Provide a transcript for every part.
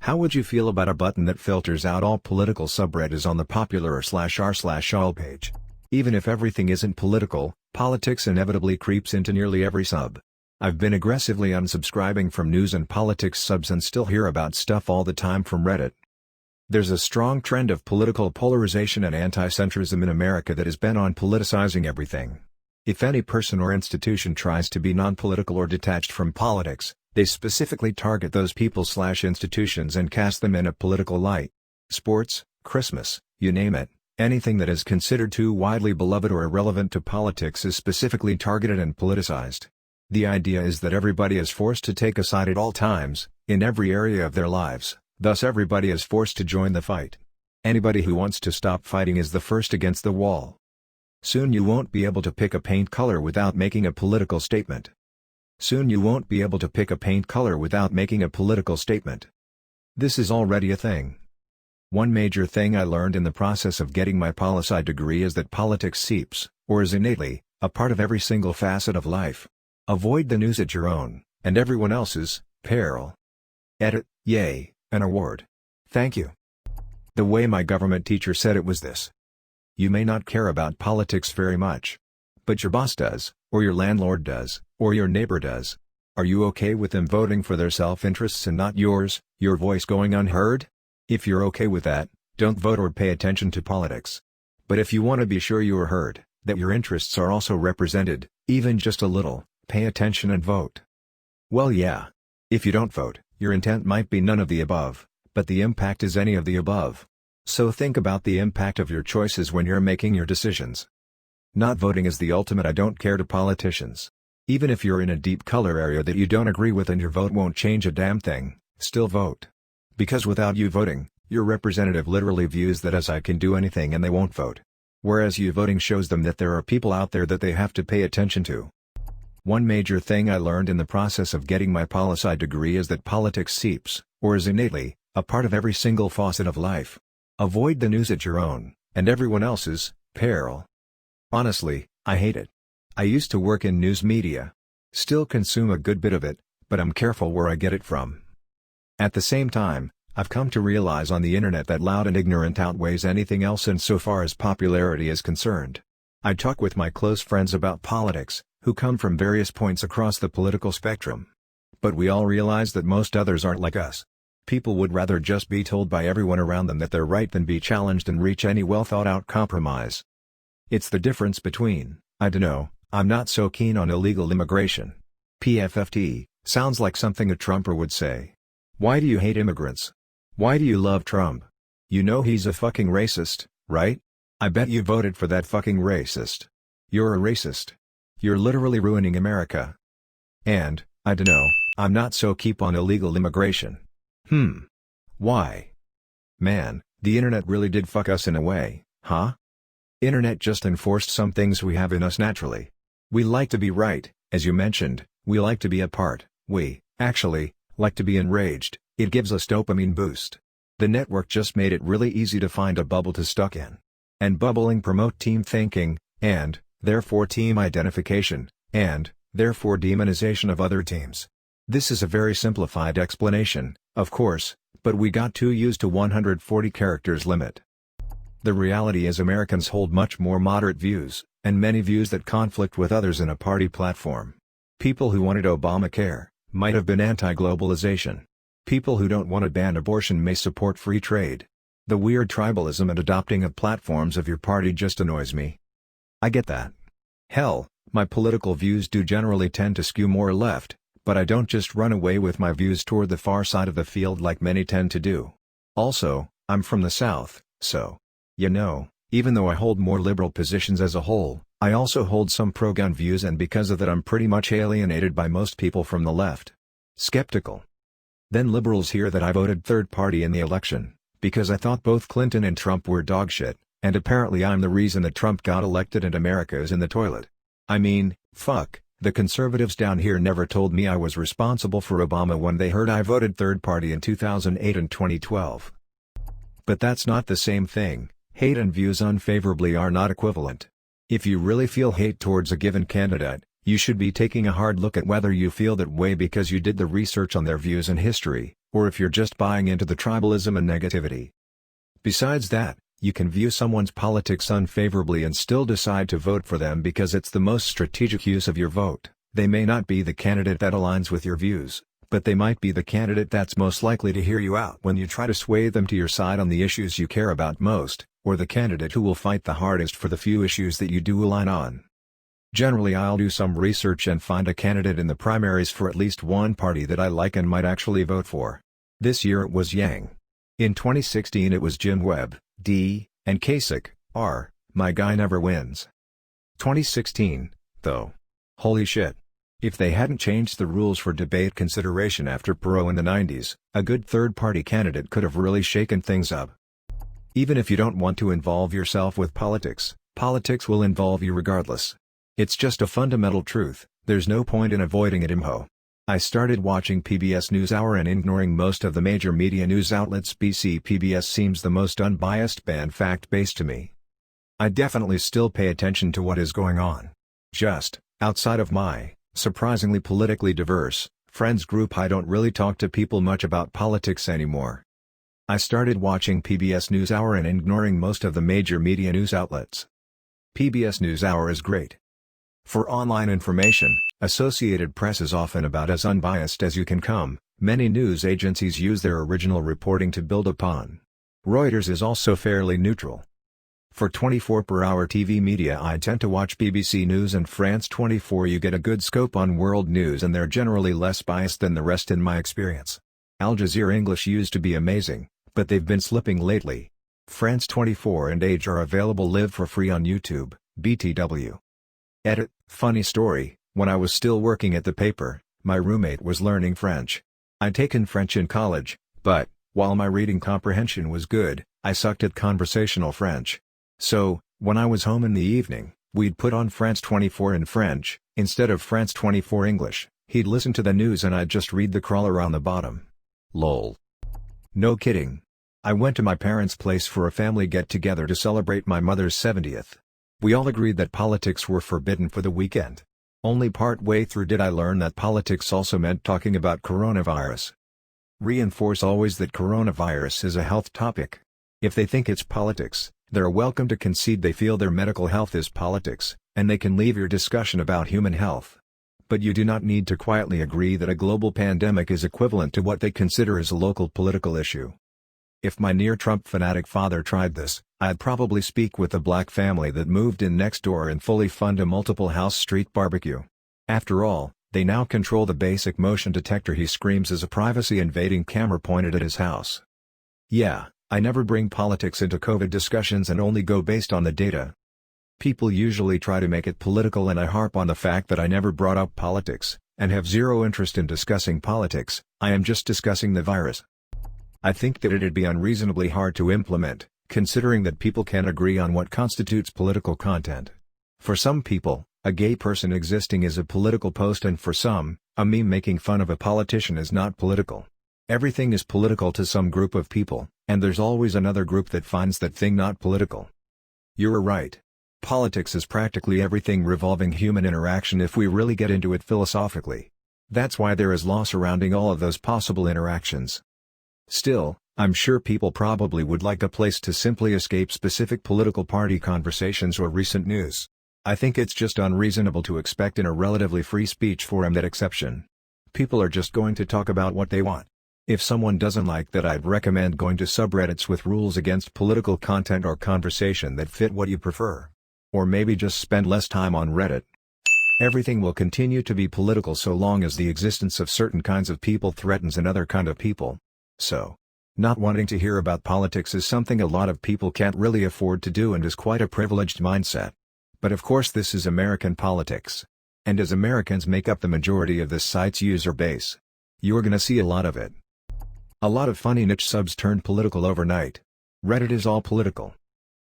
How would you feel about a button that filters out all political subreddits on the popular r/r/all page? Even if everything isn't political, politics inevitably creeps into nearly every sub. I've been aggressively unsubscribing from news and politics subs and still hear about stuff all the time from Reddit. There's a strong trend of political polarization and anti-centrism in America that is bent on politicizing everything. If any person or institution tries to be non-political or detached from politics, they specifically target those people/institutions and cast them in a political light. Sports, Christmas, you name it, anything that is considered too widely beloved or irrelevant to politics is specifically targeted and politicized. The idea is that everybody is forced to take a side at all times, in every area of their lives, thus everybody is forced to join the fight. Anybody who wants to stop fighting is the first against the wall. Soon you won't be able to pick a paint color without making a political statement. Soon you won't be able to pick a paint color without making a political statement. This is already a thing. One major thing I learned in the process of getting my poli-sci degree is that politics seeps, or is innately, a part of every single facet of life. Avoid the news at your own, and everyone else's, peril. Edit, yay, an award. Thank you. The way my government teacher said it was this. You may not care about politics very much. But your boss does, or your landlord does, or your neighbor does. Are you okay with them voting for their self-interests and not yours, your voice going unheard? If you're okay with that, don't vote or pay attention to politics. But if you want to be sure you are heard, that your interests are also represented, even just a little, pay attention and vote. Well yeah. If you don't vote, your intent might be none of the above, but the impact is any of the above. So think about the impact of your choices when you're making your decisions. Not voting is the ultimate I don't care to politicians. Even if you're in a deep color area that you don't agree with and your vote won't change a damn thing, still vote. Because without you voting, your representative literally views that as I can do anything and they won't vote. Whereas you voting shows them that there are people out there that they have to pay attention to. One major thing I learned in the process of getting my poli-sci degree is that politics seeps, or is innately, a part of every single facet of life. Avoid the news at your own, and everyone else's, peril. Honestly, I hate it. I used to work in news media. Still consume a good bit of it, but I'm careful where I get it from. At the same time, I've come to realize on the internet that loud and ignorant outweighs anything else insofar as popularity is concerned. I talk with my close friends about politics, who come from various points across the political spectrum. But we all realize that most others aren't like us. People would rather just be told by everyone around them that they're right than be challenged and reach any well-thought-out compromise. It's the difference between, I dunno, I'm not so keen on illegal immigration. PFFT, sounds like something a Trumper would say. Why do you hate immigrants? Why do you love Trump? You know he's a fucking racist, right? I bet you voted for that fucking racist. You're a racist. You're literally ruining America. And, I dunno, I'm not so keen on illegal immigration. Why? Man, the internet really did fuck us in a way, huh? Internet just enforced some things we have in us naturally. We like to be right, as you mentioned, we like to be apart, we, actually, like to be enraged, it gives us dopamine boost. The network just made it really easy to find a bubble to stuck in. And bubbling promote team thinking, and, therefore team identification, and, therefore demonization of other teams. This is a very simplified explanation, of course, but we got too used to 140 characters limit. The reality is Americans hold much more moderate views, and many views that conflict with others in a party platform. People who wanted Obamacare might have been anti-globalization. People who don't want to ban abortion may support free trade. The weird tribalism and adopting of platforms of your party just annoys me. I get that. Hell, my political views do generally tend to skew more left, but I don't just run away with my views toward the far side of the field like many tend to do. Also, I'm from the South, so. You know, even though I hold more liberal positions as a whole, I also hold some pro-gun views and because of that I'm pretty much alienated by most people from the left. Skeptical. Then liberals hear that I voted third party in the election, because I thought both Clinton and Trump were dogshit, and apparently I'm the reason that Trump got elected and America is in the toilet. I mean, fuck, the conservatives down here never told me I was responsible for Obama when they heard I voted third party in 2008 and 2012. But that's not the same thing. Hate and views unfavorably are not equivalent. If you really feel hate towards a given candidate, you should be taking a hard look at whether you feel that way because you did the research on their views and history, or if you're just buying into the tribalism and negativity. Besides that, you can view someone's politics unfavorably and still decide to vote for them because it's the most strategic use of your vote. They may not be the candidate that aligns with your views, but they might be the candidate that's most likely to hear you out when you try to sway them to your side on the issues you care about most, or the candidate who will fight the hardest for the few issues that you do align on. Generally, I'll do some research and find a candidate in the primaries for at least one party that I like and might actually vote for. This year it was Yang. In 2016 it was Jim Webb, D, and Kasich, R. My guy never wins. 2016, though. Holy shit. If they hadn't changed the rules for debate consideration after Perot in the 90s, a good third-party candidate could have really shaken things up. Even if you don't want to involve yourself with politics, politics will involve you regardless. It's just a fundamental truth, there's no point in avoiding it. I started watching PBS NewsHour and ignoring most of the major media news outlets. PBS seems the most unbiased and fact-based to me. I definitely still pay attention to what is going on. Just, outside of my surprisingly politically diverse friends group, I don't really talk to people much about politics anymore. I started watching PBS NewsHour and ignoring most of the major media news outlets. PBS NewsHour is great. For online information, Associated Press is often about as unbiased as you can come. Many news agencies use their original reporting to build upon. Reuters is also fairly neutral. For 24-per-hour TV media, I tend to watch BBC News and France 24. You get a good scope on world news and they're generally less biased than the rest in my experience. Al Jazeera English used to be amazing, but they've been slipping lately. France 24 and Age are available live for free on YouTube, BTW. Edit. Funny story, when I was still working at the paper, my roommate was learning French. I'd taken French in college, but, while my reading comprehension was good, I sucked at conversational French. So, when I was home in the evening, we'd put on France 24 in French, instead of France 24 English. He'd listen to the news and I'd just read the crawler on the bottom. Lol. No kidding. I went to my parents' place for a family get-together to celebrate my mother's 70th. We all agreed that politics were forbidden for the weekend. Only part way through did I learn that politics also meant talking about coronavirus. Reinforce always that coronavirus is a health topic. If they think it's politics, they're welcome to concede they feel their medical health is politics, and they can leave your discussion about human health. But you do not need to quietly agree that a global pandemic is equivalent to what they consider as a local political issue. If my near-Trump fanatic father tried this, I'd probably speak with the black family that moved in next door and fully fund a multiple house street barbecue. After all, they now control the basic motion detector he screams as a privacy-invading camera pointed at his house. Yeah, I never bring politics into COVID discussions and only go based on the data. People usually try to make it political and I harp on the fact that I never brought up politics, and have zero interest in discussing politics. I am just discussing the virus. I think that it'd be unreasonably hard to implement, considering that people can't agree on what constitutes political content. For some people, a gay person existing is a political post, and for some, a meme making fun of a politician is not political. Everything is political to some group of people, and there's always another group that finds that thing not political. You're right. Politics is practically everything revolving human interaction if we really get into it philosophically. That's why there is law surrounding all of those possible interactions. Still, I'm sure people probably would like a place to simply escape specific political party conversations or recent news. I think it's just unreasonable to expect in a relatively free speech forum that exception. People are just going to talk about what they want. If someone doesn't like that, I'd recommend going to subreddits with rules against political content or conversation that fit what you prefer. Or maybe just spend less time on Reddit. Everything will continue to be political so long as the existence of certain kinds of people threatens another kind of people. So, not wanting to hear about politics is something a lot of people can't really afford to do and is quite a privileged mindset. But of course this is American politics. And as Americans make up the majority of this site's user base, you're gonna see a lot of it. A lot of funny niche subs turned political overnight. Reddit is all political.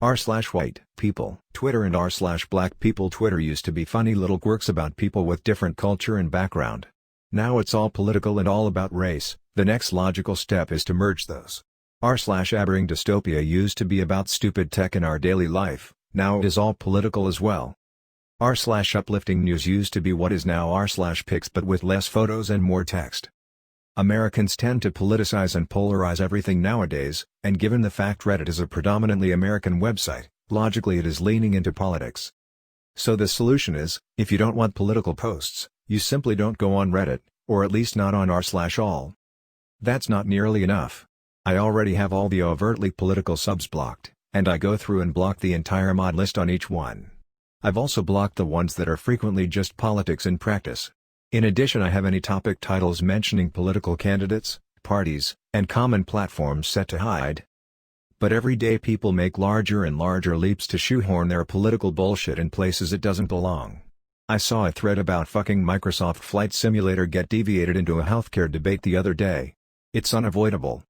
r/white people Twitter and r/black people Twitter used to be funny little quirks about people with different culture and background. Now it's all political and all about race. The next logical step is to merge those. r/aberring dystopia used to be about stupid tech in our daily life, now it is all political as well. r/uplifting news used to be what is now r/pics but with less photos and more text. Americans tend to politicize and polarize everything nowadays, and given the fact Reddit is a predominantly American website, logically it is leaning into politics. So the solution is, if you don't want political posts, you simply don't go on Reddit, or at least not on r/all. That's not nearly enough. I already have all the overtly political subs blocked, and I go through and block the entire mod list on each one. I've also blocked the ones that are frequently just politics in practice. In addition, I have any topic titles mentioning political candidates, parties, and common platforms set to hide. But every day people make larger and larger leaps to shoehorn their political bullshit in places it doesn't belong. I saw a thread about fucking Microsoft Flight Simulator get deviated into a healthcare debate the other day. It's unavoidable.